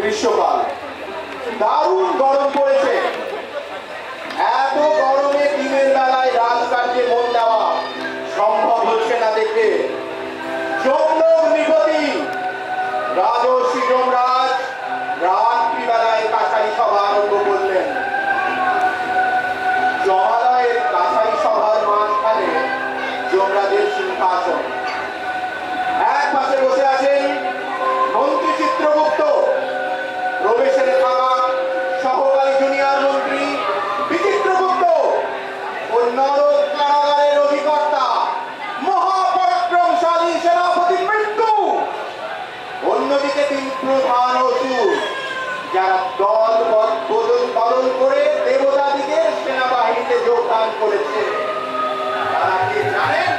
গ্রীষ্মকাল, দারুণ গরম পড়েছে। এত গরমে দিনের বেলায় রাজকার্যে মন দেওয়া সম্ভব হচ্ছে না দেখে যমলোক নৃপতি রাজর্ষি যমরাজ রাত্রিবেলায় কাছারি সভা আরম্ভ করলেন। জমালয়ের কাছারি সভার মাঝখানে যমরাজের সিংহাসন। এক পাশে বসে আছেন মন্ত্রী চিত্রগুপ্ত, প্রবেশের থাকা সহকারী জুনিয়র মন্ত্রী বিচিত্রগুপ্ত ও নরক কারাগারের অধিকর্তা মহাপরাক্রমশালী সেনাপতি মৃত্যু। অন্যদিকে তিন প্রধান অসুর যারা দল বদল করে দেবতাদিগের সেনাবাহিনীতে যোগদান করেছে। তারা কি জানেন?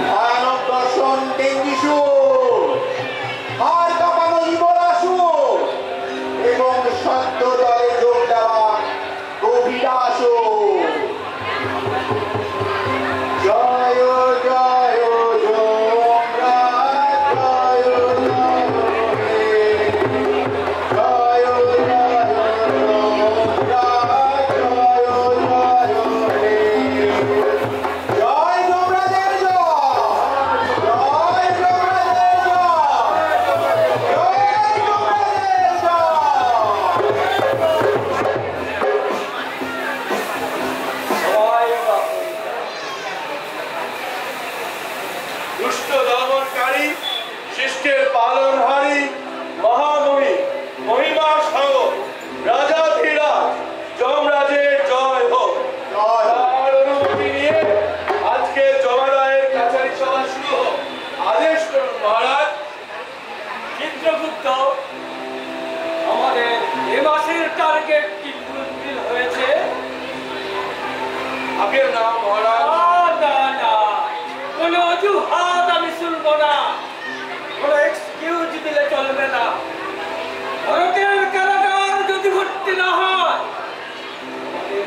ভয়ানক দর্শন ডেঙ্গিসুর, আর কাঁপানো ইবলাসুর এবং সদ্য দলে যোগ দেওয়া কবিরাসুর। জয় জয় যমরাজ, জয় জয় হে, জয় জয় যমরাজ, জয় জয় হে। জয় যমরাজের জয়, জয় যমরাজের জয়, জয় যমরাজের জয়। দুষ্ট দমনকারী, শিষ্টের পালনহারী, মহামহি, মহিমা সাগর, রাজাধিরাজ যমরাজের জয় হোক। জয় হোক। তার অনুমতি নিয়ে আজকে যমরাজের কাছারি সভা শুরু হোক। আদেশ করুন মহারাজ। চিত্রগুপ্ত, আমাদের এ মাসের টার্গেট কি ফুলফিল হয়েছে? আপনার নাম মহারাজ? না না, কোনো অজুহাত আমি শুনবো না, কোনো এক্সকিউজ দিলে চলবে না। ভারতের কারাগার যদি ভর্তি না হয়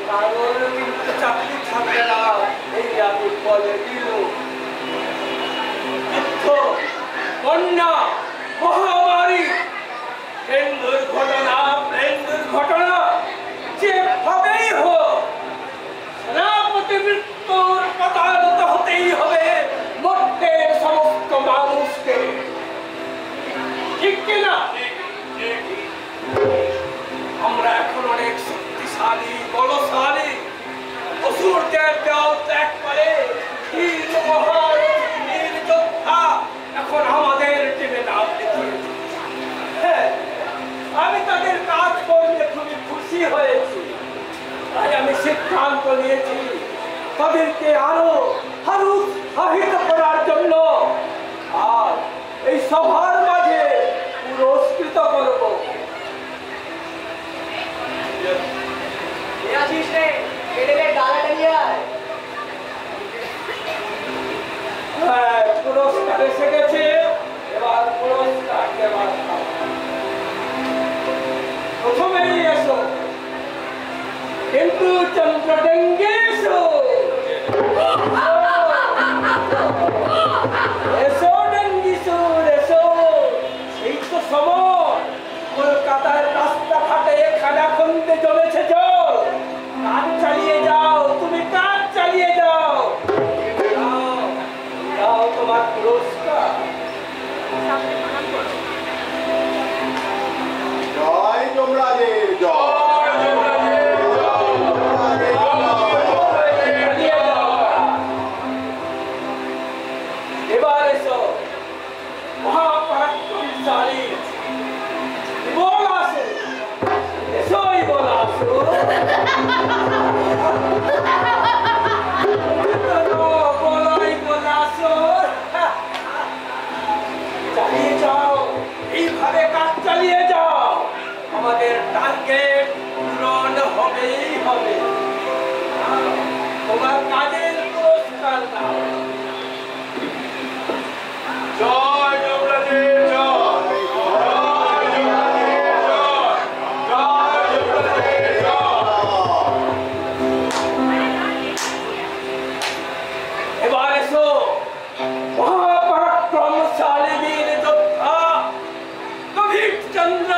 কারোর কিন্তু চাকরি থাকবে না, এই আমি বলে দিল। যুদ্ধ, বন্যা, মহামারী, ট্রেন দুর্ঘটনা, প্লেন দুর্ঘটনা, যেভাবেই হোক সেনাপতি মৃত্যুর প্রতারিত হতেই হবে মরতে সমস্ত মানুষকে। ঠিক কিনা? আমরা এখন অনেক শক্তিশালী, বলশালী, অসুরদের দেওয়াল ত্যাগ করে বীর যোদ্ধা এখন আমাদের টিমে নাম লিখিয়েছে। হ্যাঁ, আমি তাদের কাজ করলে খুবই খুশি হয়েছি। তাই আমি সিদ্ধান্ত নিয়েছি তাদেরকে আরো উৎসাহিত করার জন্য আর এই সভার মাঝে পুরস্কৃত করব। হ্যাঁ, পুরস্কার এসে গেছে, এবার পুরস্কার দেওয়ার পালা। প্রথমেই এসো, কিন্তু চন্দ্রডেঙ্গে এসো। এসো ডেঙ্গিসুর, এসো। সেই তো সময় কলকাতার রাস্তাঘাটে খানাখন্দে জমেছে জল। কাজ চালিয়ে যাও, তুমি কাজ চালিয়ে যাও। দাও, দাও তোমার পুরস্কার। জয় যমরাজের জয়, যমরাজের এবার এসো মহাপরাক্রমশালী ইবলাসুর, এসো ইবলাসুর। বলো ইবলাসুর, চালিয়ে যাও, এইভাবে কাজ চালিয়ে যাও। আমাদের টার্গেট পূরণ হবেই হবে। তোমার কাজের পুরস্কার দাও। জয় যমরাজের জয়, জয় যমরাজের জয়, জয় যমরাজের জয়। এবার এসো মহাপরাক্রমশালী বীর যোদ্ধা কবির চন্দ্র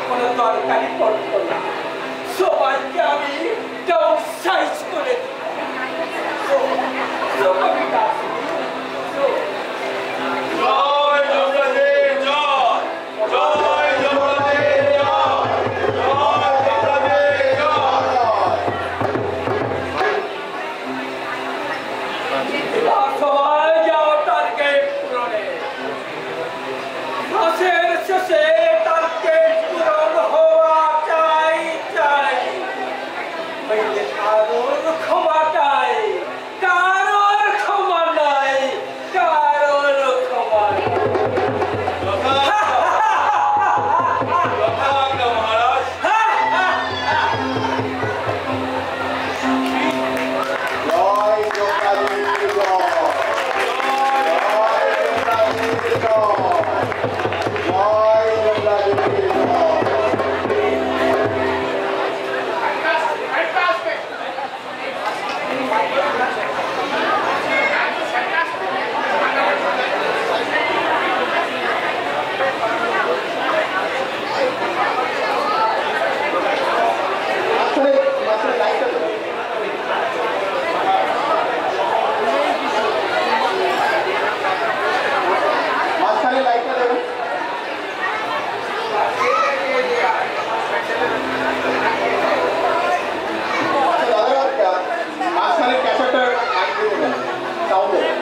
কোনো দরকারই পড়তো না। সবাইকে আমি ডাউন সাইজ করে জয় যমরাজের জয়, জয় যমরাজের জয়, জয় যমরাজের জয়। সবাই যাও টার্গেট পূরণে। মাসের শেষে টার্গেট পূরণ হওয়া চাই চাই। হইলে কারোর ক্ষমা চাই, কারোর ক্ষমা নাই, কারোর ক্ষমা নাই। যথাজ্ঞা মহারাজ। জয় যমরাজের জয়, জয় যমরাজের জয়, জয় যমরাজের জয়। মাঝখানে লাইটটা দেবো। মাঝখানে লাইটটা দেবেন। আচ্ছা দাদা, মাঝখানে ক্যাসেটটা লাইট দেবেন, সাউন্ড দেবেন।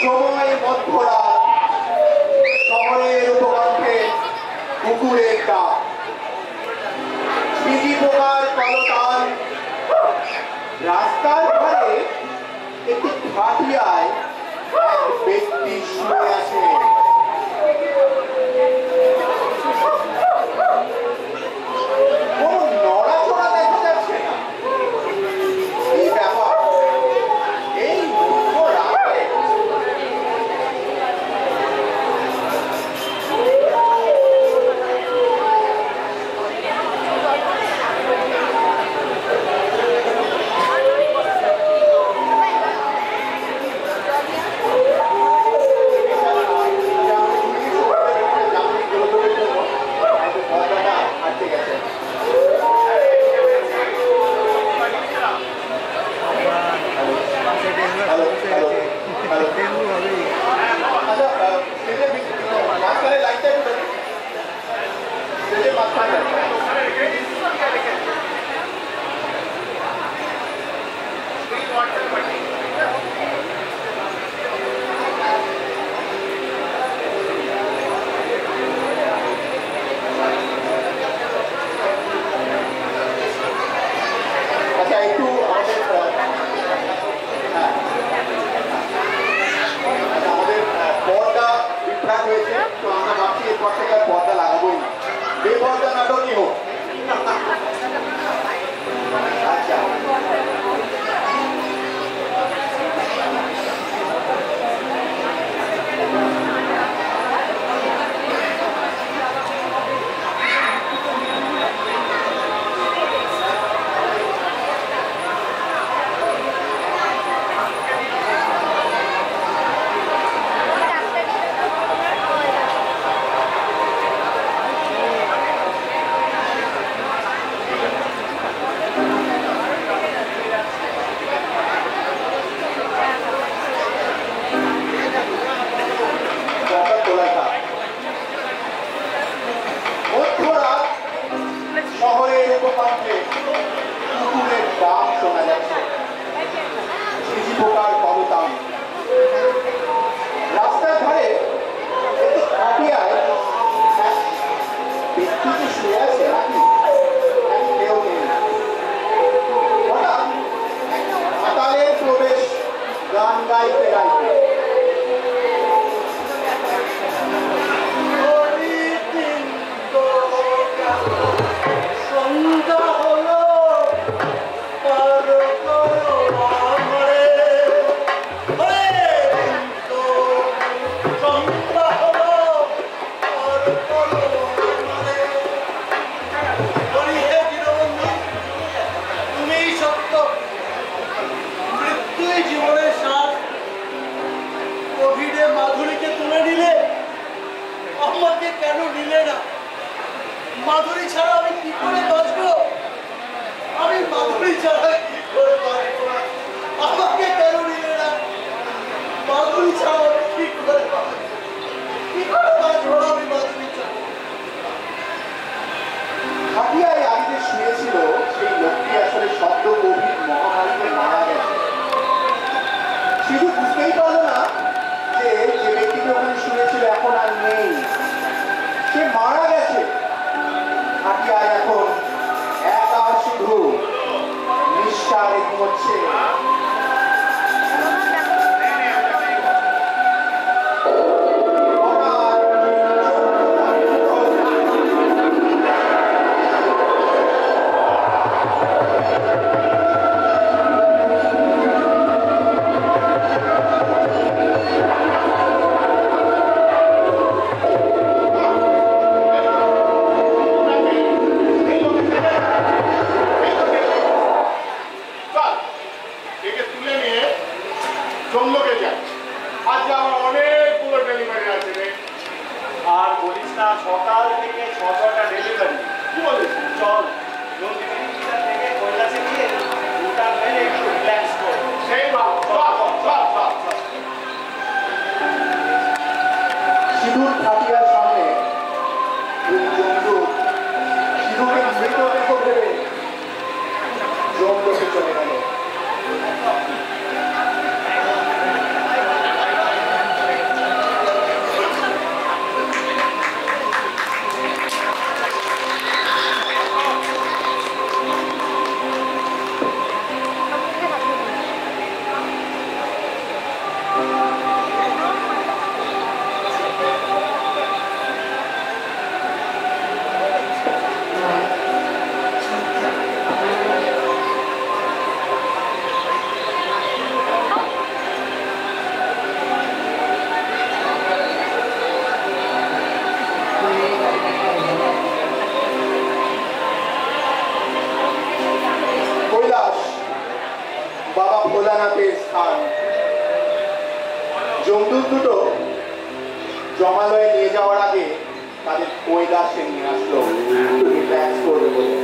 সময় মধ্যরাত, শহরের উপকণ্ঠে কুকুরের ডাক, ঝিঝি পোকার কলতান, রাস্তার ধারে একটি খাটিয়ায় এক ব্যক্তি শুয়ে আছে। কোনো নড়াচড়া দেখা যাচ্ছে না। এই ব্যাপার, এই মধ্যরাতে মাধুরী ছাড়া আমি কি করে বাঁচবো? আমি মাধুরী ছাড়া কি করে বাঁচবো? আমাকে কেন নিলে না? মাধুরী ছাড়া আমি কি করে বাঁচবো? কি করে বাঁচবো আমি মাধুরী ছাড়া? খাটিয়ায় আগে যে শুয়েছিল সেই লোকটি আসলে শব্দ গভীর মহামারীতে মারা গেছে। শুধু বুঝতেই পারলো না যে যে ব্যক্তিটি ওখানে শুয়েছিল এখন আর নেই, সে মারা গেছে। খাটিয়ায় এখন একা শুধু নিঃশ্বাস ঘুমোচ্ছে। জমলোকে যাই, আজ আমার অনেকগুলো ডেলিভারি আছে রে। আর বলিস না, সকাল থেকে 6-6টা ডেলিভারি। কি বলিস? চল নন্দিনী থেকে কৈলাসে গিয়ে দুটা মেলে একটু রিল্যাক্স কর। সেই বাপ, চল চল চল চল। সিঁদুর খাটিয়ার সামনে দুই জন্তু সিঁদুরের মৃতদেহ ভেবে জমলোকে চলে গেল। বাবা ভোলানাথের স্থান। জমদূত দুটো জমালয়ে নিয়ে যাওয়ার আগে তাদের কৈলাসে নিয়ে আসলো রিল্যাক্স করবে বলে।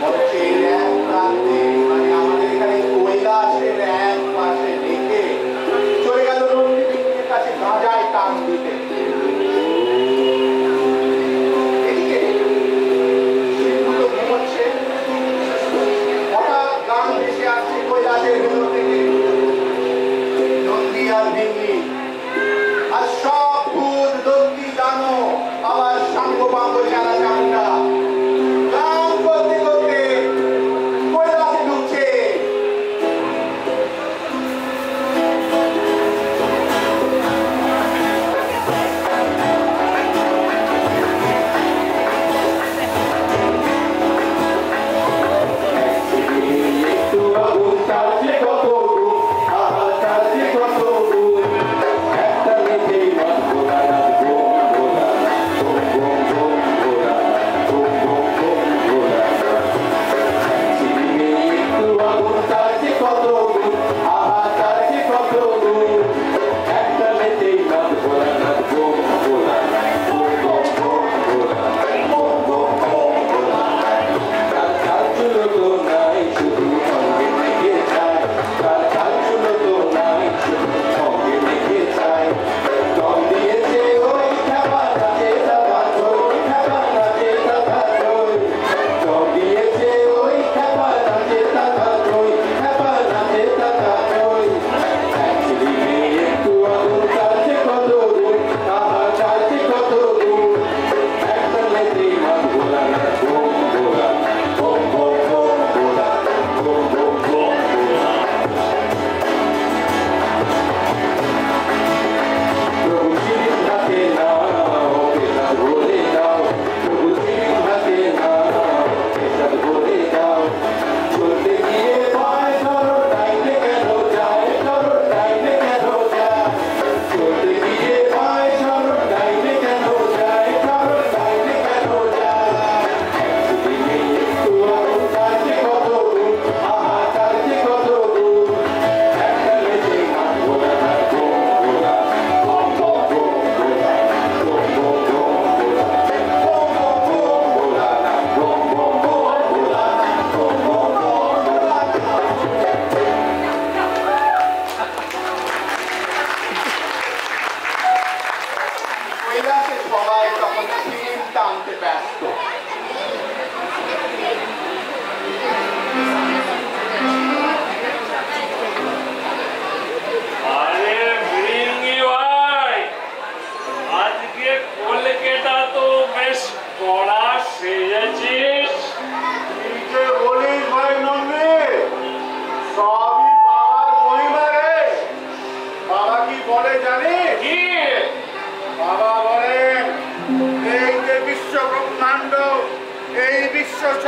মনে হচ্ছে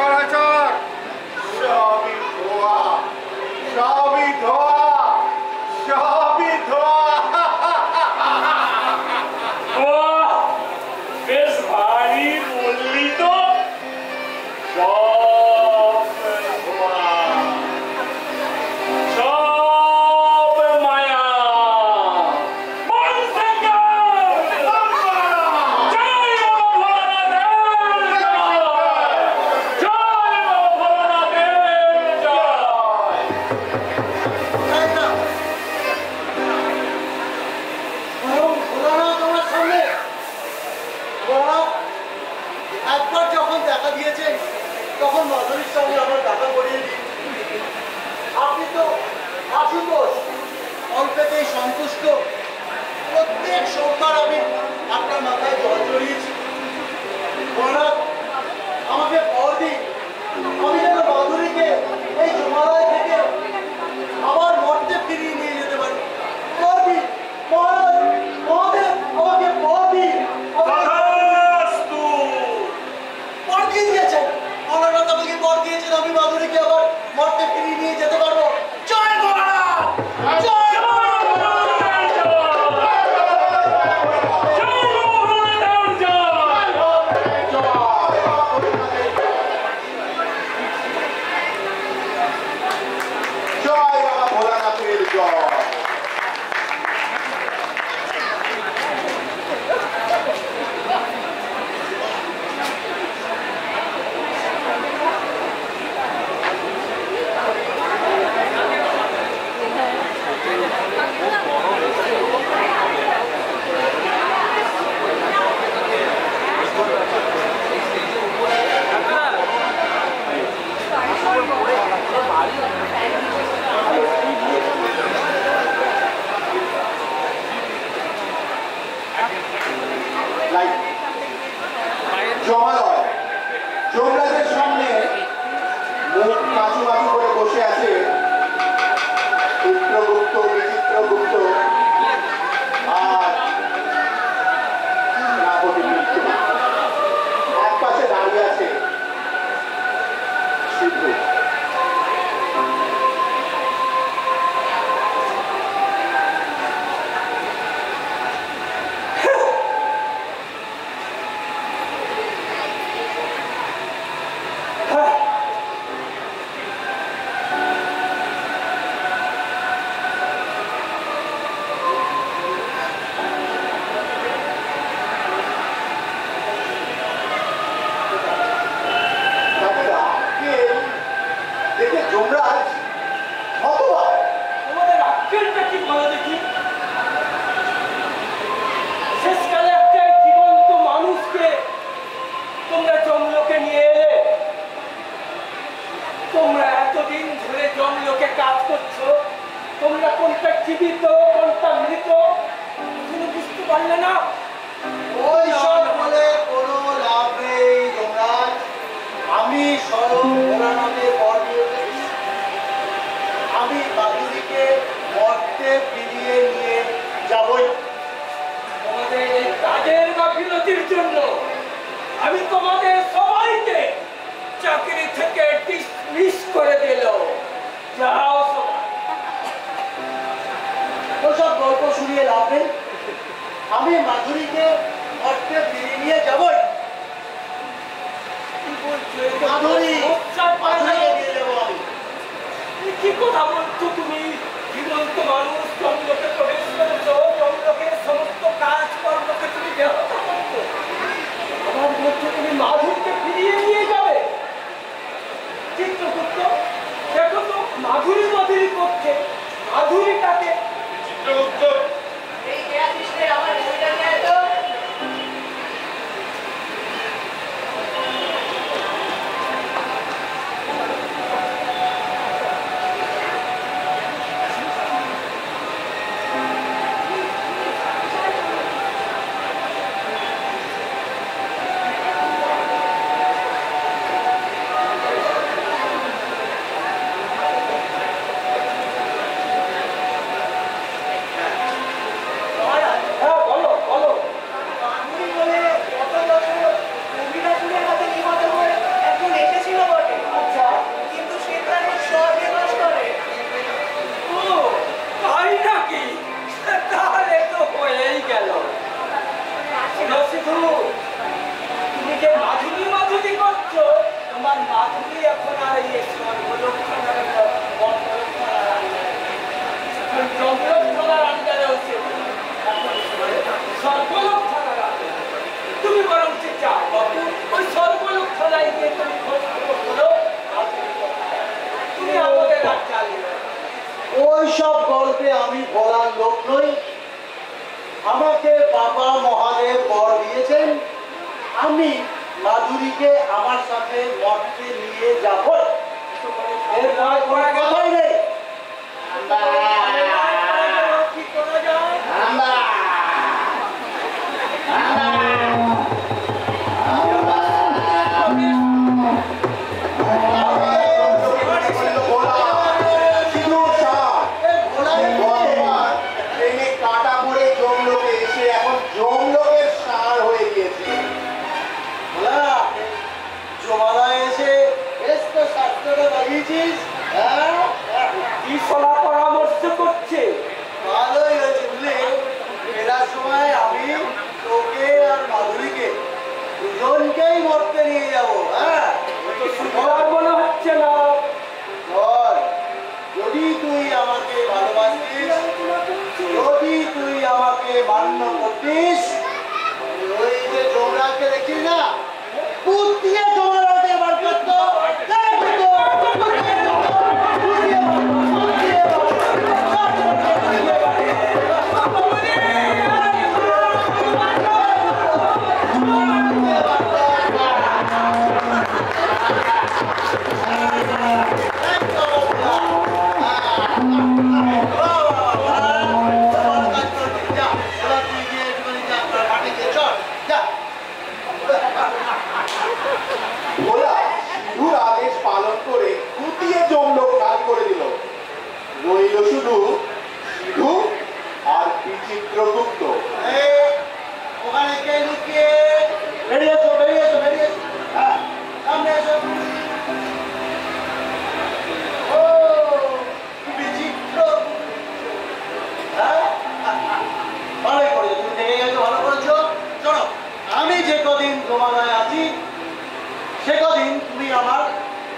সচরাচর সবই ধোয়া, সবই ধোয়া, সবই ধোয়া। বেশ ভারী বললি তো, সব ধোঁয়া, সব মায়া। একবার যখন দেখা দিয়েছেন তখন মাধুরীর সঙ্গে আমার দেখা করিয়ে দিন। আপনি তো আশুতোষ, অল্পেতেই সন্তুষ্ট। প্রত্যেক সোমবার আমি আপনার মাথায় জল চড়িয়েছি। মহারাজ, আমাকে বর দিন, আমি যেন মাধুরীকে এই জমালয় থেকে আবার মর্তে ফিরিয়ে নিয়ে যেতে পারি। বর দিন মহারাজ, মহাদেব, আমাকে বর দিন। বর দিয়ে দিয়েছেন মহারাজ, আমাকে বর দিয়েছেন, আমি মাধুরীকে আবার মর্তে ফিরিয়ে নিয়ে যেতে পারবো। জয় মহারাজ, জয় জয় বাবা ভোলানাথের জয়। জমালয়, যমরাজের সামনে মুখ মাছু মাছু করে বসে আছে চিত্রগুপ্ত, বিচিত্রগুপ্ত আর সেনাপতি মৃত্যু। এক পাশে দাঁড়িয়ে আছে সিদ্ধু। দেখে যমরাজ হতবাক। তোমাদের আক্কেলটা কি বলো দেখি? শেষকালে একটা জীবন্ত মানুষকে তোমরা জমলোকে নিয়ে এলে। তোমরা এতদিন ধরে জমলোকে কাজ করছো, তোমরা কোনটা জীবিত কোনটা মৃত তুমি বুঝতে পারলে না। ওই সব বলে কোনো লাভ নেই যমরাজ। আমি স্বয়ং ভোলানাথের বর দিয়ে এসেছি। আমি মাধুরীকে মর্তে ফিরিয়ে নিয়ে যাবই। তোমাদের এই কাজের গাফিলতির জন্য আমি তোমাদের সবাইকে চাকরি থেকে ডিসমিস করে দিল। যাও সবাই। ওসব গল্প শুনিয়ে লাভ নেই। আমি মাধুরীকে মর্তে ফিরিয়ে নিয়ে যাবই। কি বলছো? মাধুরী, লজ্জার পায় না? মাধুরীকে নিয়ে যাবো আমি। কি কথা বলছো তুমি? জীবন্ত মানুষ জমলোকে প্রবেশ করেছো, জমলোকের সমস্ত কাজকর্মকে তুমি ব্যাহত করছো। আমার বলছো তুমি মাধুরীকে ফিরিয়ে নিয়ে যাবে? চিত্রগুপ্ত, দেখো তো মাধুরী মাধুরী করছে, মাধুরীটাকে চিত্রগুপ্ত এই কে আছিস রে? আমার বইটা নিয়ে আয় তো। শুধু তুমি যে মাধুরী মাধুরী করছো, তোমার মাধুরী এখন আর এই স্বর্গলোক থাকার জঙ্গলোক থাকার আন্ডারে হচ্ছে, স্বর্গলোক থাকার আন্ডারে। তুমি বরং চাও বাবু ওই স্বর্গলোক থানায় গিয়ে তুমি খোঁজ খবর করো, তুমি আমাদের আর চালিয়ে ওই সব গল্পে আমি বলার লোক নই। আমাকে বাবা মহাদেব বর দিয়েছেন, আমি মাধুরীকে আমার সাথে মঠে নিয়ে যাব। এর কোনো কথাই নেই। কি করা যায়? কাটা পড়ে জমলোকে এসে এখন জমলোকের সার হয়ে গিয়েছে। জমাদায় এসে বেশ তো স্বাস্থ্যটা লাগিয়েছিস। কি সলা পরামর্শ করছে? ভালোই হয়েছে বুঝলি, ফেরার সময় আমি তোকে আর মাধুরীকে দুজনকেই মরতে নিয়ে যাবো। হ্যাঁ, সুন্দর মনে হচ্ছে না। বল, যদি তুই আমাকে ভালোবাসিস, যদি তুই আমাকে মান্য করতিস, ওই যে জমরাকে দেখছিস না, পুত দিয়ে জমরাকে বার করতো। ভোলা সিধুর আদেশ পালন করে গুটিয়ে জমলোক খালি করে দিল। রইল শুধু সিধু আর বিচিত্রগুপ্ত। ওখানে কে লুকিয়ে? বেরিয়ে এসো, বেরিয়ে এসো, বেরিয়ে এসো। হ্যাঁ, সামনে এসো। ও বিচিত্র, হ্যাঁ, ভালোই করেছো, তুমি দেখে গেছো, ভালো করেছো। শোনো, আমি যে কদিন তোমাদের আছি সে কদিন তুমি আমার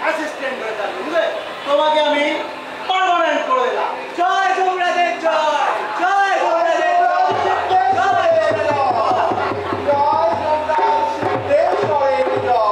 অ্যাসিস্ট্যান্ট হয়ে থাকবে, বুঝলে? তোমাকে আমি পার্মানেন্ট করে দিলাম। জয় যমরাজের জয়, জয় যমরাজের জয়, জয় যমরাজের জয়। জয় যমরাজ সিদ্ধেশ্বরের জয়।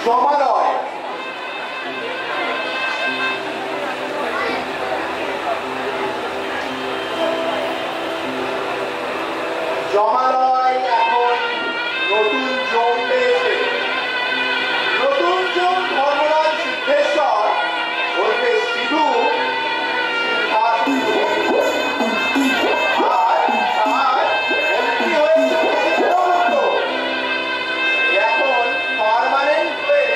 জমালয় জমালয় এখন নতুন জম পেয়েছে। নতুন জম ধর্মরাজ সিদ্ধেশ্বর ওরফে সিধু আর মন্ত্রী হয়েছে বিচিত্রগুপ্ত। এখন পার্মানেন্ট হয়ে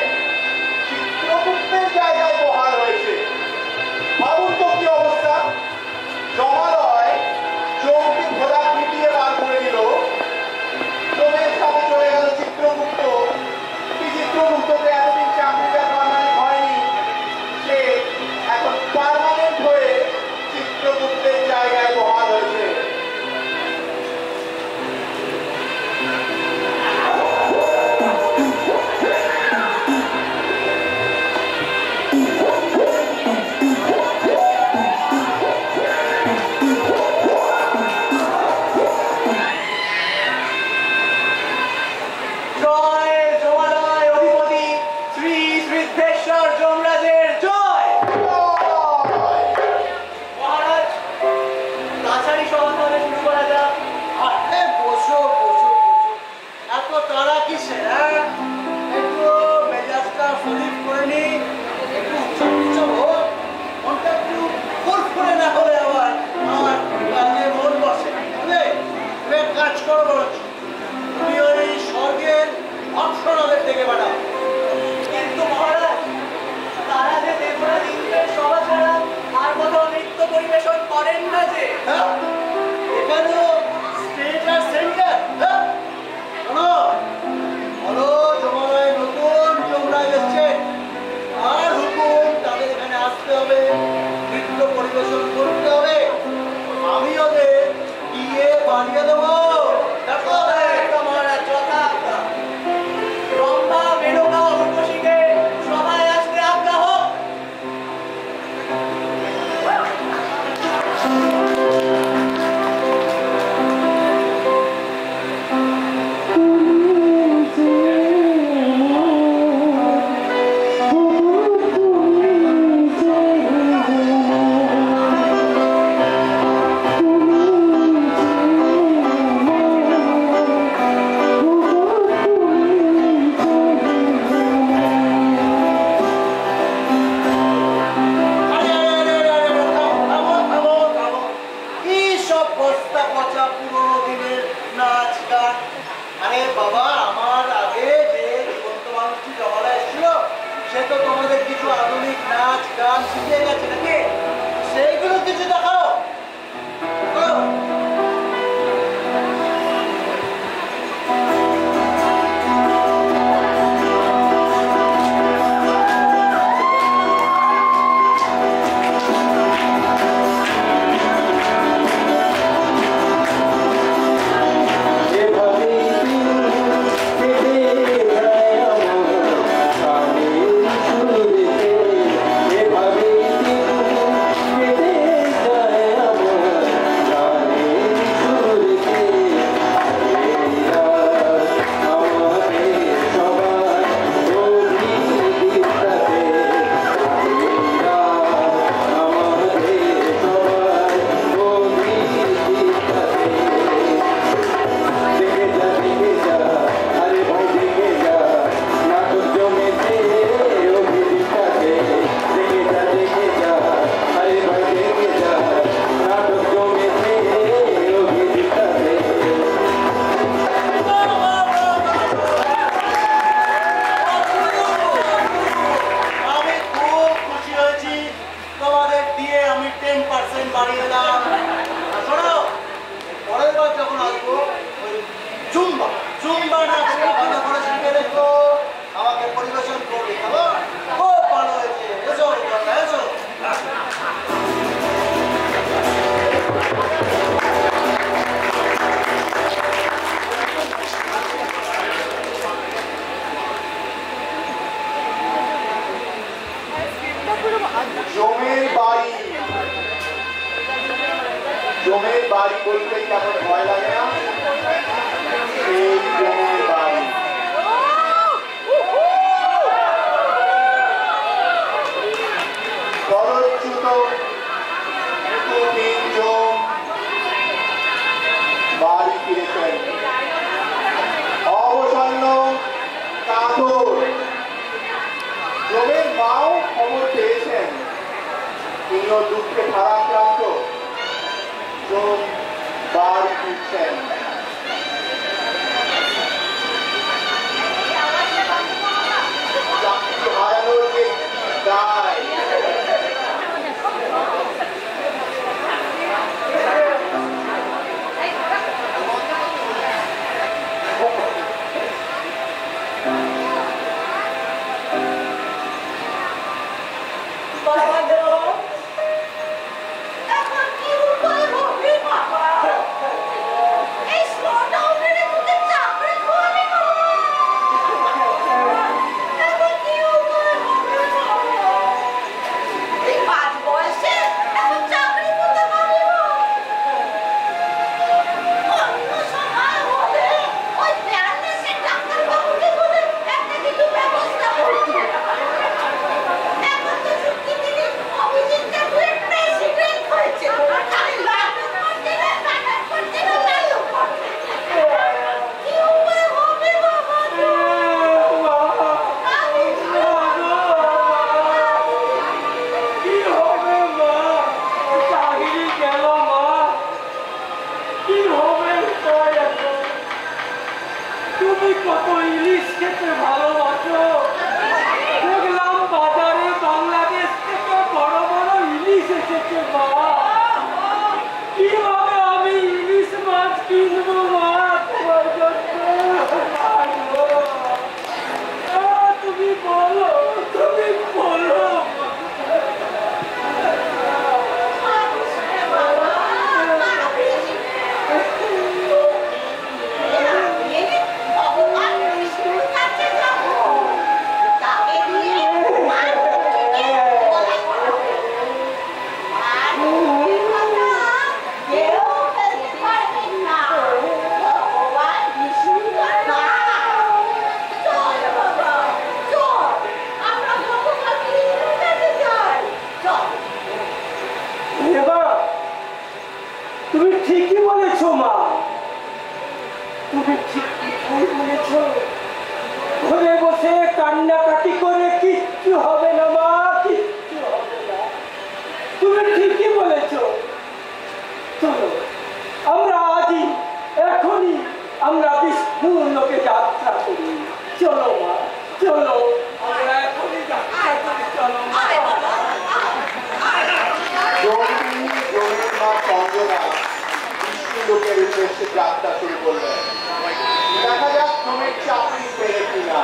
সে তো তোমাদের কিছু আধুনিক নাচ গান শিখে গেছে নাকি? সেইগুলো কিছু দেখাও। জমের বাড়ি বলতে কেমন ভয় লাগে না? সেই জমের বাড়ি। খরচ্যুত তিনজন বাড়ি ফিরেছেন। অবসন্ন কাতর জমের মাও খবর পেয়েছেন, তিনিও দুঃখে ভারাক্রান্ত জম বাড়ি ফিরছেন। চাকরি হারানোর যে দায়, এখন কি উপায় হবে বাবা? উদ্দেশ্যে যাত্রা শুরু করলেন। দেখা যাক জমির চাকরি পেলে কিনা।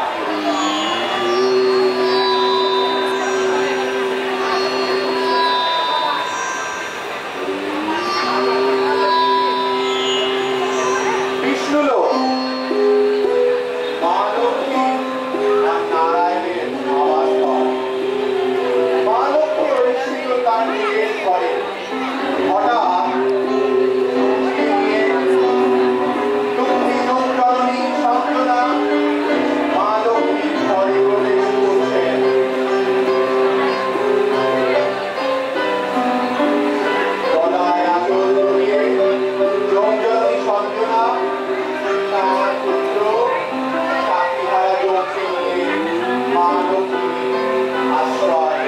বিষ্ণুলোক মা লক্ষ্মী আর নারায়ণের আবাসস্থল। মা লক্ষ্মী ঐশ্বর্য তার নিজের ঘরে হঠাৎ লক্ষ্মী জননী সান্ত্বনা মা লক্ষ্মীর ঘরে প্রবেশ করছেন। গলায় আঁচল জড়িয়ে জননী সান্ত্বনা তার পুত্র সাথীহারা যমকে নিয়ে মা লক্ষ্মী আশ্রয়।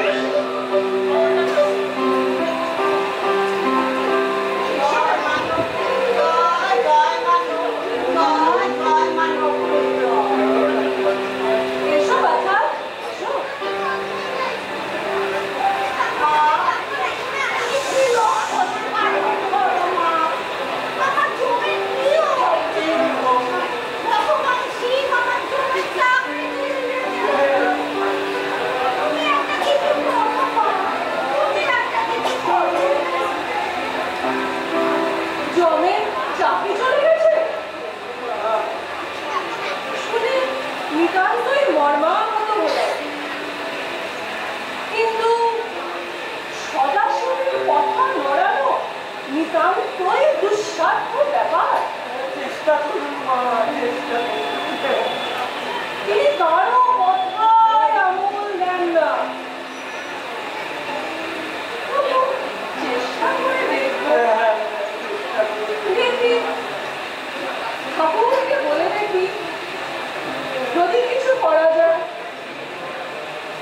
যদি কিছু করা যায়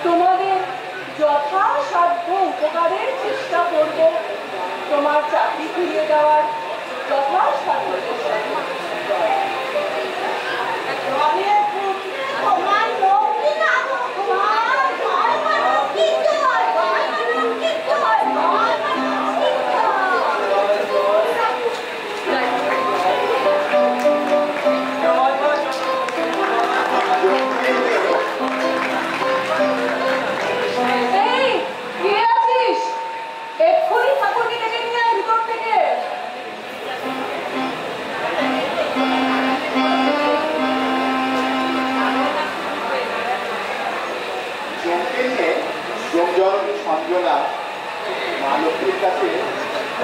তোমাদের যথাসাধ্য উপকারের চেষ্টা করব, তোমার চাকরি ফিরিয়ে দেওয়ার যথাসাধ্য চেষ্টা করব। সঞ্জনা মা লক্ষ্মীর কাছে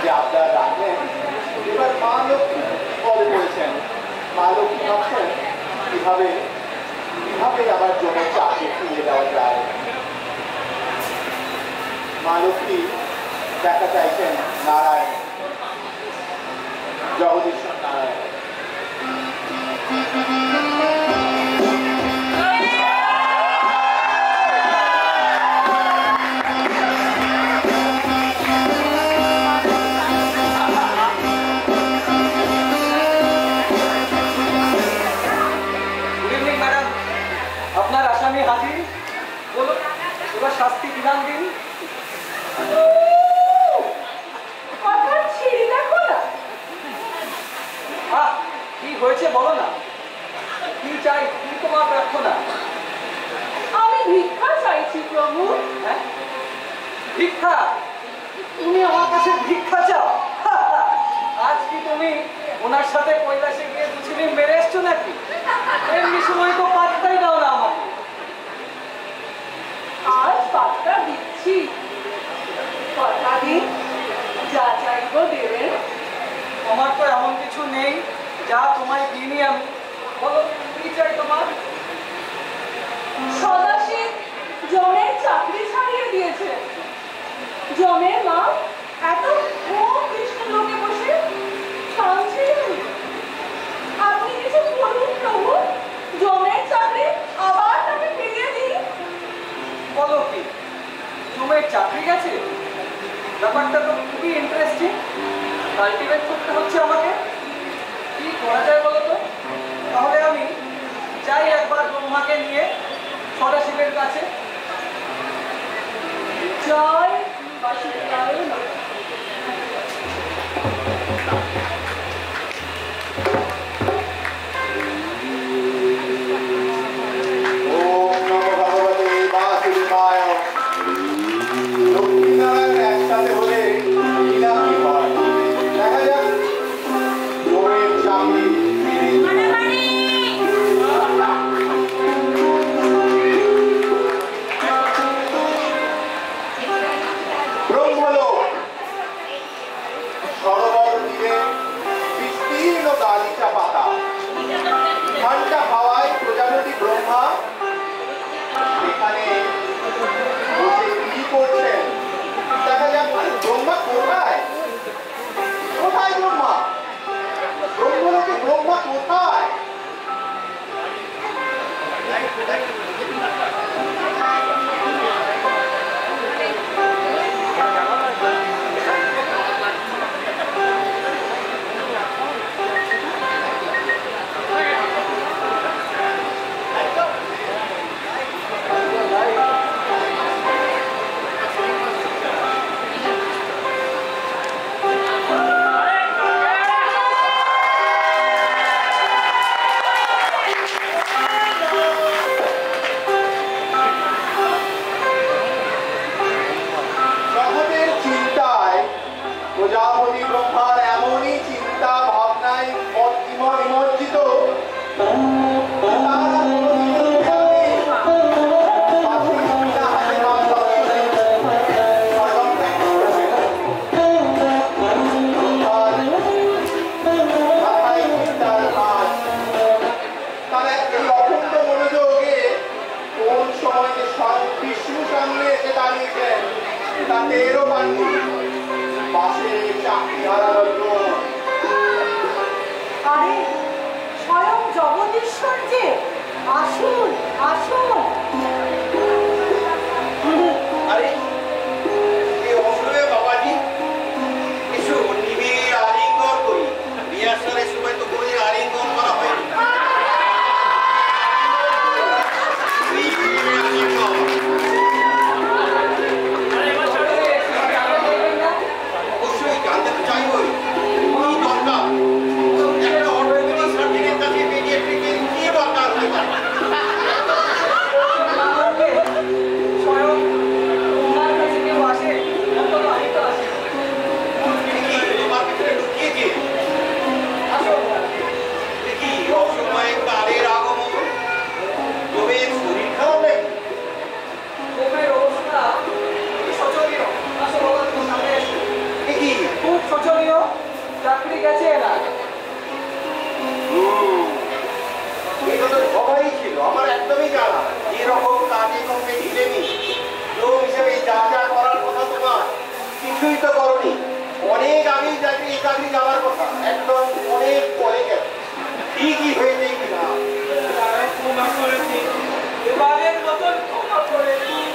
যে আবদার রাখলেন, এবার মা লক্ষ্মী বলে বলেছেন। মা লক্ষ্মী ভাবছেন কিভাবে আবার জমির চাকরি ফিরিয়ে দেওয়া যায়। মা লক্ষ্মী দেখা চাইছেন নারায়ণ, জগদীশ্বর নারায়ণ। আপনার আসামি হাজির, বলুন এবার শাস্তি বিধান দিন। কি হয়েছে বলো না, কি চাই, কি তোমার প্রার্থনা? আমি ভিক্ষা চাইছি প্রভু। হ্যাঁ, ভিক্ষা? তুমি আমার কাছে ভিক্ষা চাও? আজ কি তুমি ওনার সাথে কৈলাসে গিয়ে দুছিনি মেরে এসছো নাকি? এমনি সময় তো পাত্তাই দাও না আমাকে। আজ পাত্তা দিচ্ছি, কথা দিন যা চাইবো দেবেন। আমার তো এমন কিছু নেই যা তোমায় দিইনি আমি। বলো কি চাই তোমার? সদাশিব জমের চাকরি ছাড়িয়ে দিয়েছে। জমের মা এত কৃষ্ণ লোকে বসে কাঁদছিলেন। আপনি কিছু বলুন প্রভু, জমের চাকরি আবার তাকে ফিরিয়ে দিই। বলো কি, জমের চাকরি গেছে? ব্যাপারটা তো খুবই ইন্টারেস্টিং। কাল্টিভেট করতে হচ্ছে আমাকে। কি করা যায় বলো তো? তাহলে আমি যাই একবার ব্রহ্মাকে নিয়ে সদাশিবের কাছে। জয় বাসুদেবায় নমঃ। এখানে বসে কি করছেন? দেখা যাক ব্রহ্মা কোথায়? কোথায় ব্রহ্মা? ব্রহ্মলোকে ব্রহ্মা কোথায়? প্রজাপতি ব্রহ্মার এমনই চিন্তা ভাবনায় নিমজ্জিত, তারা এই অখণ্ড মনোযোগে কোন সময় যে বিষ্ণু সামনে এসে দাঁড়িয়েছেন তাতে এরও পাননি। আরে স্বয়ং জগদীশ্বর যে, আসুন আসুন। আরে এই অসুরে বাবাজি, এসো নিবিড় আলিঙ্গন করি। রিহার্সালের সময় তো কোনো আলিঙ্গন করা হয়নি। অবশ্যই জানতে তো চাইবই কি দরকার। একটা অর্থনীতি সার্জনের কাছে পেডিয়াট্রিকের কি দরকার হতে পারে? স্বয়ং তোমার কাছে কেউ আসে, অত আমি তো আসি। কি তোমার ভিতরে লুকিয়েছে? আসো দেখি অসময়ে কালের আগমন। তবে শরীর খারাপ নাকি? তোমার অবস্থা শোচনীয়। আসো বাবা, তুমি সামনে এসো। দেখি খুব শোচনীয়, চাকরি গেছে না। এটা তো সবাই ছিল, আমার একদমই জানা। যেরকম কাজে কমে ঢিলেমি লোক হিসেবে যা যা করার কথা তোমার কিছুই তো করনি। অনেক আগেই চাকরি যাওয়ার কথা, একদম অনেক পরে গেছে। ঠিকই হয়েছে কিনা? ক্ষমা করে দিন, এবারের মতন ক্ষমা করে দিন।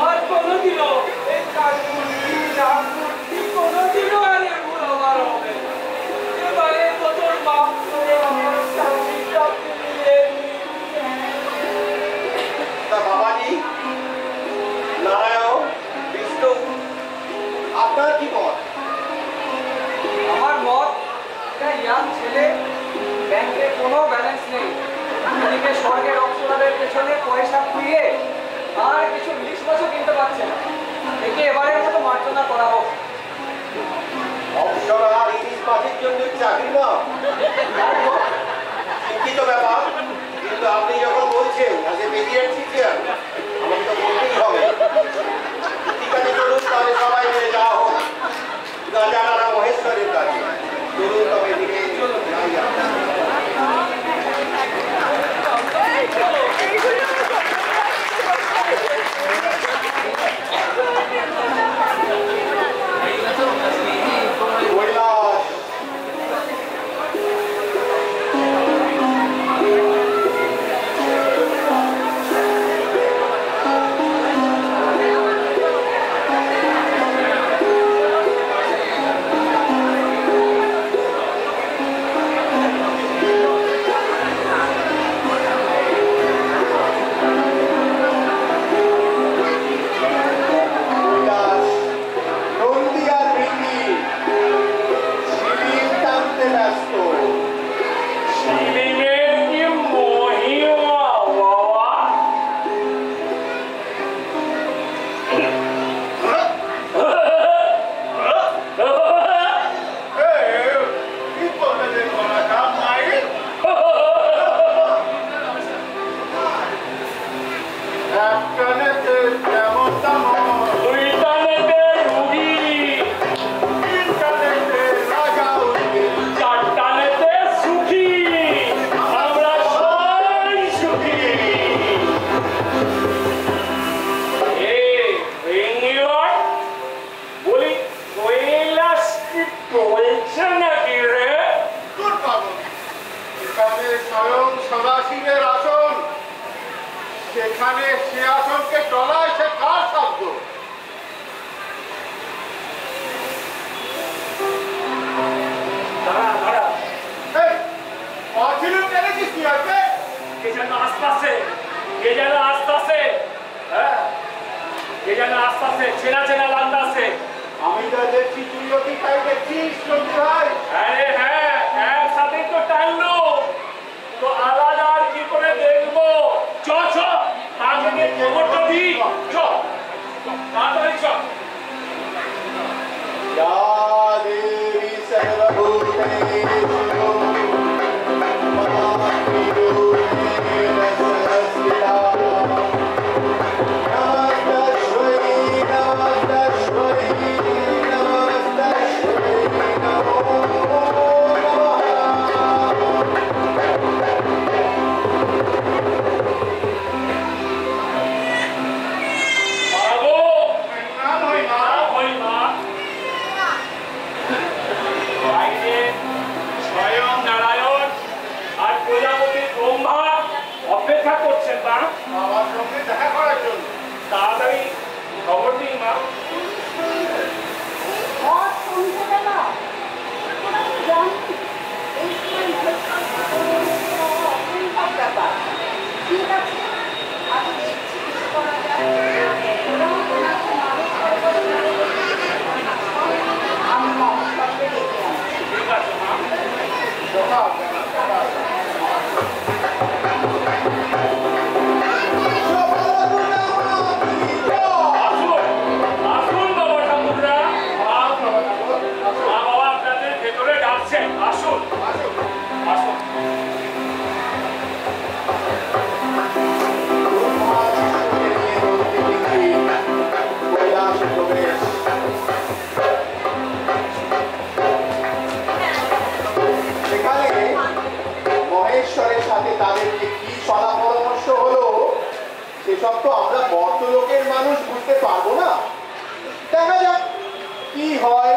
আর কোনোদিনও এই কাজগুলি না করছি, কোনোদিনও আর এগুলো আমার হবে না। এবারের মতন মাফ করে আমার চাকরিটা ফিরিয়ে দিন। তা বাবাজি, নারায়ণ, বিষ্ণু, আপনার কি মত? আমার মত, একটা ইয়াং ছেলে, ব্যাংকে কোনো ব্যালেন্স নেই, এদিকে স্বর্গের অপ্সরাদের পেছনে পয়সা খুইয়ে আর কিছু ইলিশ মাছও কিনতে পারছে না। একে এবারের মতো মার্জনা করা হোক। অবসর আর ইলিশ মাছের জন্য চাকরি না, চিন্তিত ব্যাপার। কিন্তু আপনি যখন বলছেন আজকে পেডিয়াট্রিশিয়ান, আমাকে তো বলতেই হবে। ঠিক আছে, চলুন তাহলে সবাই মিলে যাওয়া হোক গাজাগারা মহেশ্বরের কাছে। চলুন তবে এদিকে যাই আমরা। কৈলাস, সেখানে সে আসনকে টলায় সে কার শব্দ? দাঁড়া দাঁড়া, এই, অচিরুপ জেনেছিস কি আছে? কে যেন আসতেছে, কে যেন আসতেছে, হ্যাঁ কে যেন আসতেছে, চেনা চেনা লাগতেছে। আমি যা দেখছি তুইও কি তাই দেখছিস চন্দ্র ভাই? আরে হ্যাঁ, একসাথেই তো টানলো, তো আলাদা আর কি করে দেখবো? চ চ, আগে গিয়ে খবরটা দিই। চ তাড়াতাড়ি চ। या देवी सर्वभूतेषु मातृरूपेण संस्थिता नमस्तस्मै नमस्तस्मै नमस्तस्मै नमो বাবু, নাম হয় না। না হই মা, বাইরে স্বয়ং নারায়ণ আর প্রজাপতি ব্রহ্মা অপেক্ষা করছেন মা। বাবার সঙ্গে দেখা করার জন্য। তাড়াতাড়ি খবর দিই মা। আর সন্ধ্যেবেলা তোরা তো জানিস এই সময় অপরিবার ব্যাপার। ঠিক আছে, আমি দেখছি কিছু করা যায়। ওরাও ওনাকে মানুষ করে আমি মহাসভকে ডেকে আনছি। ঠিক আছে মা। আসুন, আসুন বাবা ঠাকুররা। মা বাবা আপনাদের ভেতরে ডাকছেন, আসুন আসুন। সেখানে মহেশ্বরের সাথে তাদের যে কি সলা পরামর্শ হলো সেসব তো আমরা বর্তলোকের মানুষ বুঝতে পারবো না। দেখা যাক কি হয়।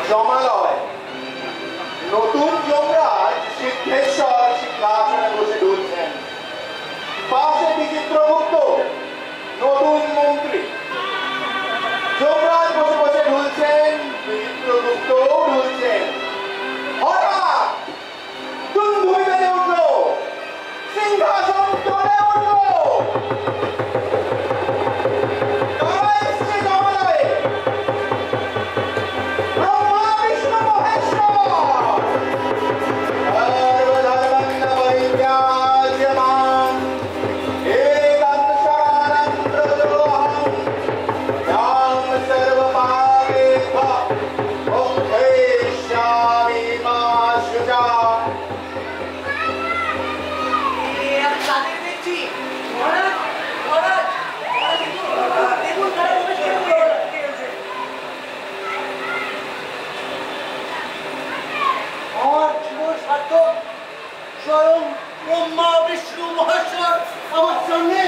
জমালয় নতুন যমরাজ সিদ্ধেশ্বর সিংহাসনে বসে দুলছেন। পাশে বিচিত্রগুপ্ত নতুন মন্ত্রী। যমরাজ বসে বসে ঢুলছেন, বিচিত্রগুপ্ত ঢুলছেন। হঠাৎ দুমধুমি বেজে উঠল, সিংহাসন চলে উঠল। কারা এসছে জমালয়ে? ব্রহ্মা বিষ্ণু মহেশ্বর सर्वधर्मन्नवैद्याज्यमान् एकं शरणं प्रदोहं यां सर्वपापेभ्यः मुक्तयिष्यामि मा शुचा। আমার জীবন সার্থক। স্বয়ং ব্রহ্মা বিষ্ণু মহেশ্বর আমার সঙ্গে।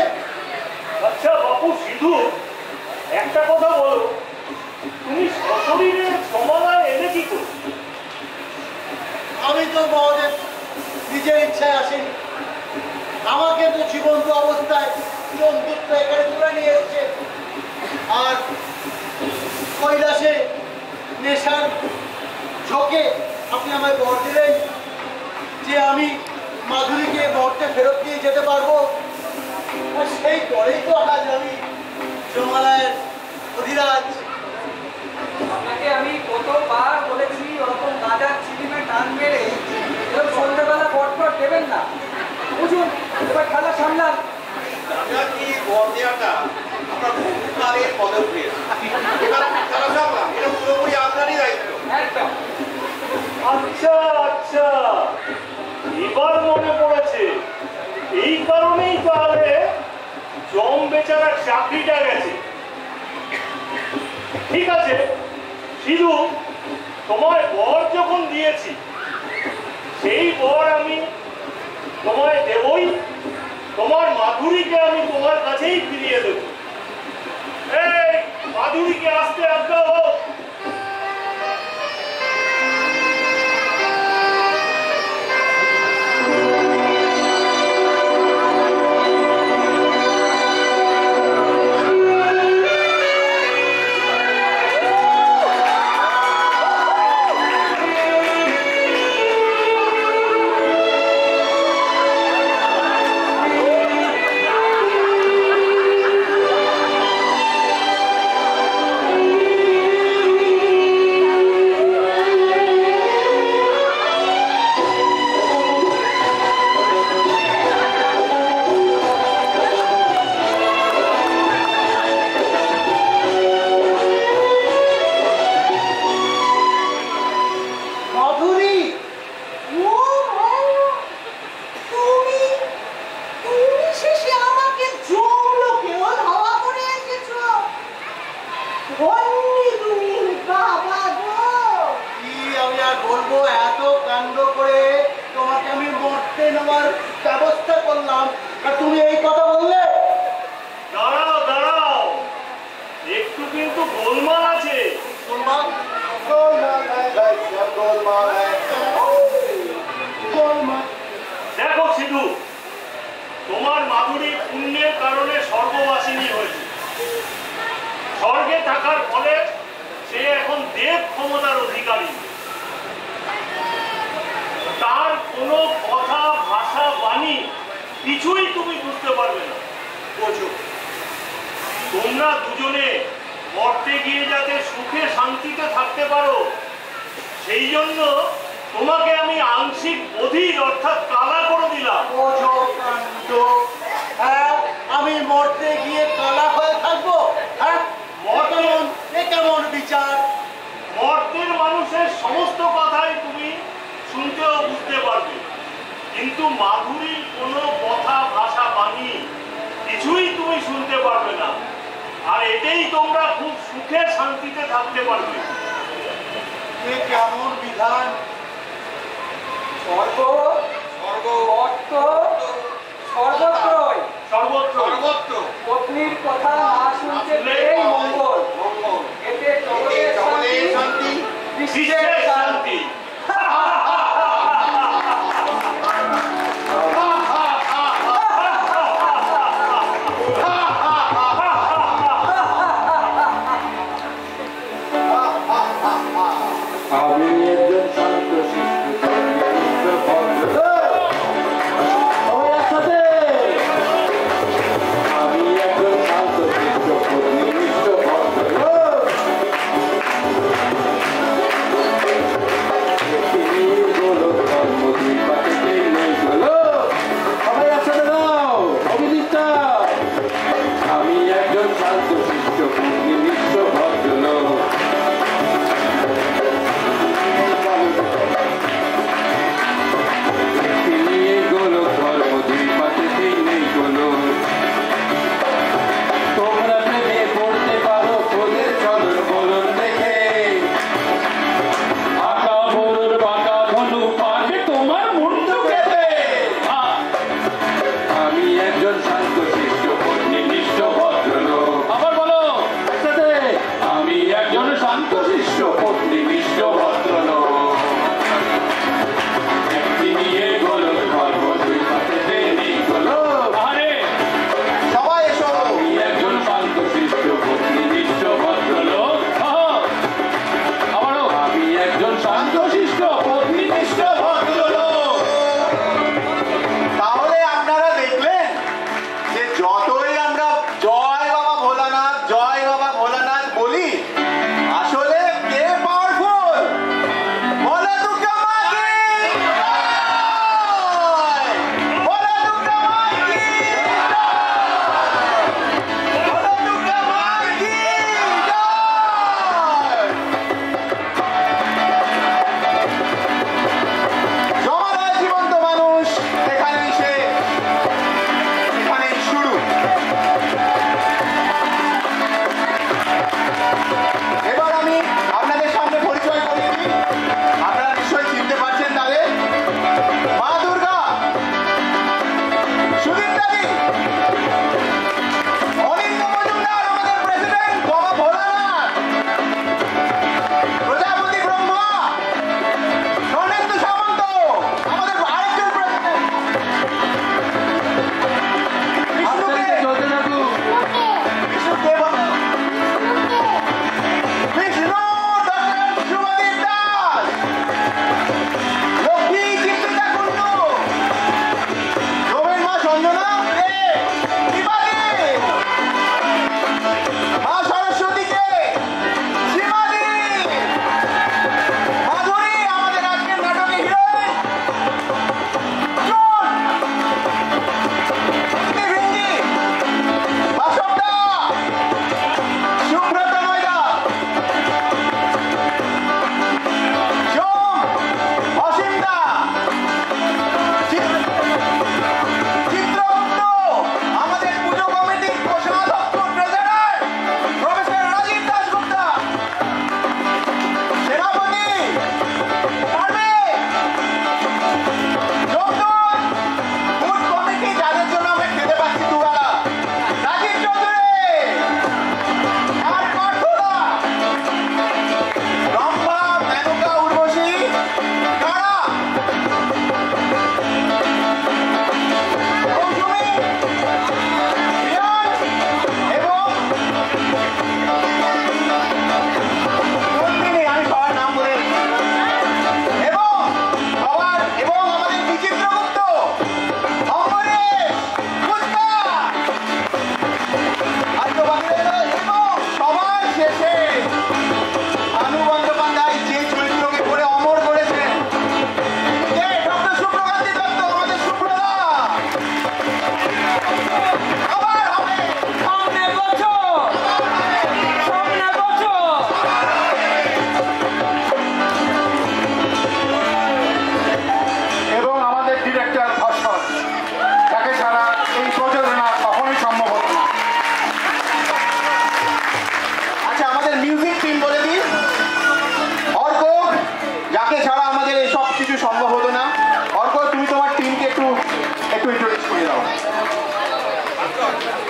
আচ্ছা বাপু সিধু, একটা কথা বলো, তুমি সশরীরে সমাধান এলে কি করো? আমি তো মহাদেব নিজের ইচ্ছায় আসেনি। আমাকে তো জীবন্ত অবস্থায় জন্তুত্ব এখানে তুলে নিয়ে এসছে। আর কৈলাসে নেশার ঝোঁকে আপনি আমায় বর দিলেন যে আমি মাধুরীকে বরতে ফেরত দিয়ে যেতে পারবো। আর সেই পরেই তো আজ আমি জমালয়ের অধিরাজ। আপনাকে আমি কতবার বলেছি ওরকম গাজার চিলিমে টান মেরে এরকম সন্ধ্যেবেলা পটপট দেবেন না। বুঝুন, এবার খেলা সামলান। আমরা কি বর দেওয়াটা আমরা বহুকালের পদক্ষেপ। এবার খেলা সামলাম, এটা পুরোপুরি আপনারই দায়িত্ব। একদম। আচ্ছা আচ্ছা, এবার মনে পড়েছে, এই কারণেই তাহলে জম বেচারা চাকরিটা গেছে। ঠিক আছে সিধু, তোমায় বর যখন দিয়েছি সেই বর আমি তোমায় দেবই। তোমার মাধুরীকে আমি তোমার কাছে কাছেই ফিরিয়ে দেব। এই মাধুরীকে আসতে আজ্ঞা হোক। ব্যবস্থা করলাম আর তুমি এই কথা বললে। দাঁড়াও দাঁড়াও, একটু কিন্তু গোলমাল আছে। গোলমাল দেখো সিধু, তোমার মাধুরী পুণ্যের কারণে স্বর্গবাসিনী হয়েছে। স্বর্গে থাকার ফলে সে এখন দেব ক্ষমতার অধিকারী। তার কোনো কথা, ভাষা, বাণী কিছুই তুমি বুঝতে পারবে না। বোঝো, তোমরা দুজনে মরতে গিয়ে যাতে সুখে শান্তিতে থাকতে পারো, সেই জন্য তোমাকে আমি আংশিক বধির অর্থাৎ কালা করে দিলাম। হ্যাঁ, আমি মরতে গিয়ে কালা হয়ে থাকবো? হ্যাঁ, কেমন বিচার? মর্তের মানুষের সমস্ত কথাই তুমি শুনতে ও বুঝতে পারবে, কিন্তু মাধুরীর কোনো কথা, ভাষা, বাণী কিছুই তুমি শুনতে পারবে না। আর এতেই তোমরা খুব সুখে শান্তিতে থাকতে পারবে। কেমন বিধান? স্বর্গ, অর্থ, সর্বত্রই সর্বত্র পত্নীর কথা না শুনতে পেলেই মঙ্গল। এতে জগতের শান্তি, বিশ্বের শান্তি।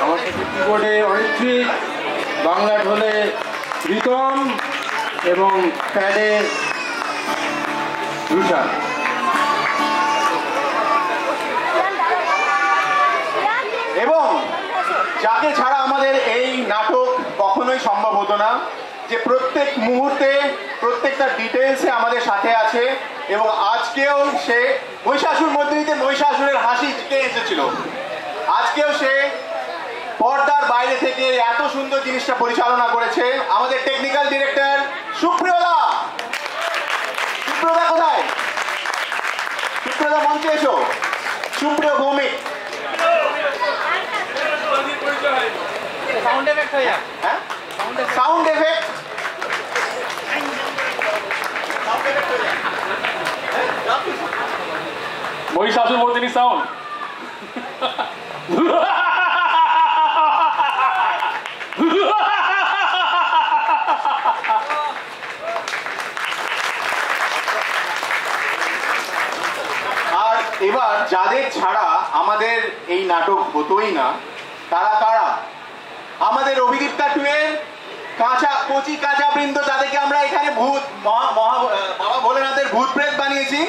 আমার সাথে কিবোর্ডে অরিত্রিক, বাংলা ঢোলে প্রীতম এবং প্যাডে রুষা। এবং যাকে ছাড়া আমাদের এই নাটক কখনোই সম্ভব হতো না, যে প্রত্যেক মুহূর্তে প্রত্যেকটা ডিটেলসে আমাদের সাথে আছে, এবং আজকেও সে মহিষাসুর মর্দিনীতে মহিষাসুরের হাসি কে এসেছিল, আজকেও সে পর্দার বাইরে থেকে এত সুন্দর জিনিসটা পরিচালনা করেছে। আমাদের টেকনিক্যাল ডিরেক্টর সুপ্রিয়দা। সুপ্রিয়দা কোথায়? সুপ্রিয়দা মঞ্চে এসো। সুপ্রিয় ভৌমিক। সাউন্ড এফেক্ট হয়ে যাক। হ্যাঁ, sound effect. Mahishasura Mardini sound. আর এবার যাদের ছাড়া আমাদের এই নাটক হতোই না, তারা কারা? আমাদের অভিদীপ্তা টুয়ের কাঁচা কচি কাঁচা বৃন্দ, যাদেরকে আমরা এখানে ভূত বাবা ভোলেনাথের ভূত প্রেত বানিয়েছি,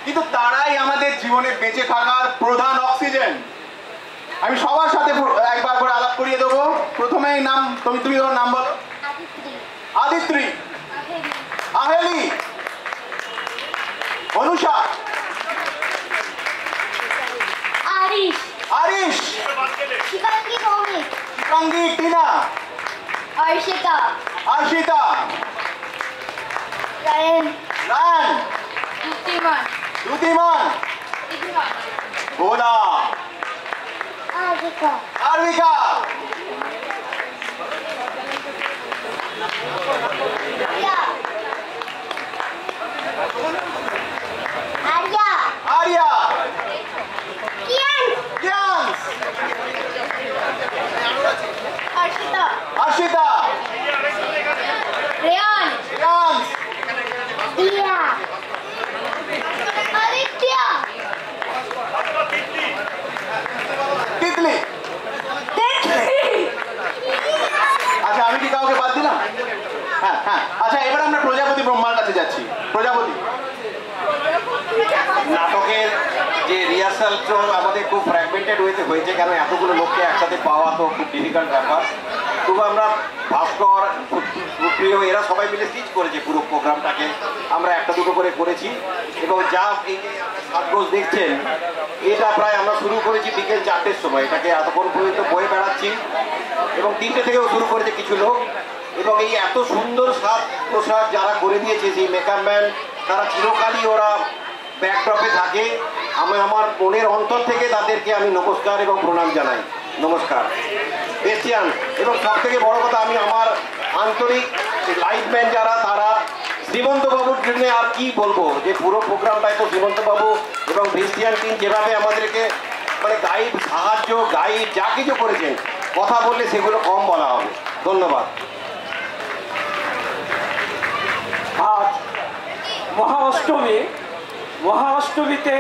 কিন্তু তারাই আমাদের জীবনে বেঁচে থাকার প্রধান অক্সিজেন। আমি সবার সাথে একবার করে আলাপ করিয়ে দেবো। প্রথমে নাম, তুমি তোমার নাম বলো। আদিত্রি, আহেলি, অনুষা, আরিশ, আরিশ, শিকাঙ্গী ভৌমিক, শিকাঙ্গী, টিনা, অর্ষিতা, আশিতা, রায়ন, রায়ন, দ্যুতিমান, দ্যুতিমান, ভোলা, আরবিকা, আরবিকা, আরিয়া, আরিয়া, কিয়ান, ইয়ান্স, অর্ষিতা, আশিতা, রেয়ান, ইয়ান্স, দিয়া, আদিত্য, তিতলি। আচ্ছা, আমি কি কাউকে বাদ দিলাম? হ্যাঁ হ্যাঁ। আচ্ছা, এবার আমরা প্রজাপতি ব্রহ্মার কাছে যাচ্ছি। প্রজাপতি। নাটকের যে রিহার্সাল তো আমাদের খুব ফ্র্যাগমেন্টেড হয়েছে, কেন এতগুলো লোককে একসাথে পাওয়া তো খুব ডিফিকাল্ট ব্যাপার। তবু আমরা ভাস্কর, সুপ্রিয়, এরা সবাই মিলে স্টিচ করেছে পুরো প্রোগ্রামটাকে। আমরা একটা দুটো করে করেছি, এবং যা এই যে সাজগোজ দেখছেন, এটা প্রায় আমরা শুরু করেছি বিকেল 4টের সময়। এটাকে এতক্ষণ পর্যন্ত বয়ে বেড়াচ্ছি, এবং 3টে থেকেও শুরু করেছে কিছু লোক। এবং এই এত সুন্দর সাজ পোশাক যারা করে দিয়েছে, সেই মেকআপ ম্যান, তারা চিরকালই ওরা ব্যাকড্রপে থাকে। আমি আমার মনের অন্তর থেকে তাদেরকে আমি নমস্কার এবং প্রণাম জানাই। নমস্কার বেস্টিয়ান। এবং সব থেকে বড় কথা, আমি আমার আন্তরিক লাইটম্যান যারা, তারা শ্রীমন্ত বাবুর জন্য আর কি বলবো, যে পুরো প্রোগ্রামটাই তো শ্রীমন্ত বাবু এবং বেস্টিয়ান টিম যেভাবে আমাদেরকে মানে গাইড, সাহায্য, গাইড যা কিছু করেছেন, কথা বললে সেগুলো কম বলা হবে। ধন্যবাদ। আজ মহা অষ্টমীতে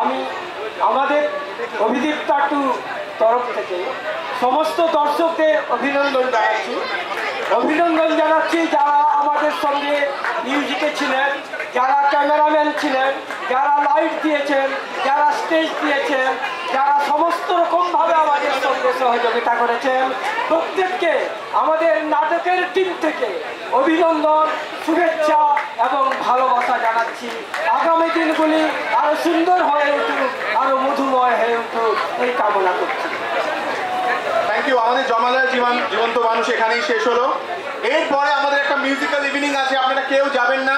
আমি আমাদের অভিদীপ্তা টু তরফ থেকে সমস্ত দর্শকদের অভিনন্দন জানাচ্ছি, যারা আমাদের সঙ্গে মিউজিকে ছিলেন, যারা ক্যামেরাম্যান ছিলেন, যারা লাইট দিয়েছেন, যারা স্টেজ দিয়েছেন, যারা সমস্ত রকমভাবে আমাদের সঙ্গে সহযোগিতা করেছেন, প্রত্যেককে আমাদের নাটকের টিম থেকে অভিনন্দন, শুভেচ্ছা এবং ভালোবাসা জানাচ্ছি। আগামী দিনগুলি আরো সুন্দর হয়ে উঠুক, আরো মধুময় হয়ে উঠুক, এই কামনা করছি। Thank you. আমাদের জমাদার জীবন্ত মানুষ এখানেই শেষ হলো। এরপরে আমাদের একটা মিউজিক্যাল ইভিনিং আছে, আপনারা কেউ যাবেন না।